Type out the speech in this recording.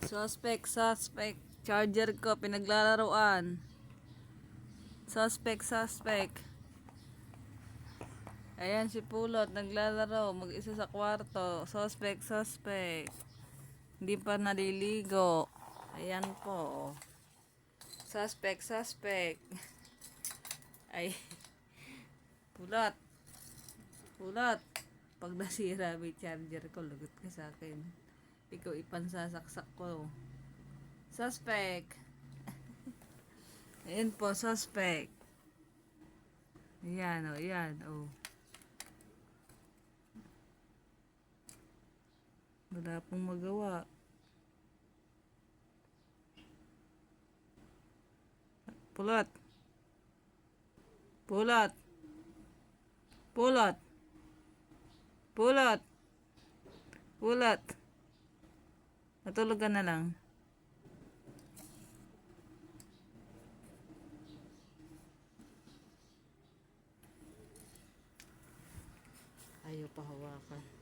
Suspect. Charger ko, pinaglalaroan. Suspect. Ayan si Pulot, naglalaro. Mag-isa sa kwarto. Suspect. Hindi pa naliligo. Ayan po. Suspect. Ay. Pulot. Pag nasira may charger ko, lagot ka sa akin. Ikaw ipansasaksak ko. Suspect. Ayan po, suspect. Ayan. Wala pong magawa. Pulot. Matulog ka na lang. Ayaw pa hawakan.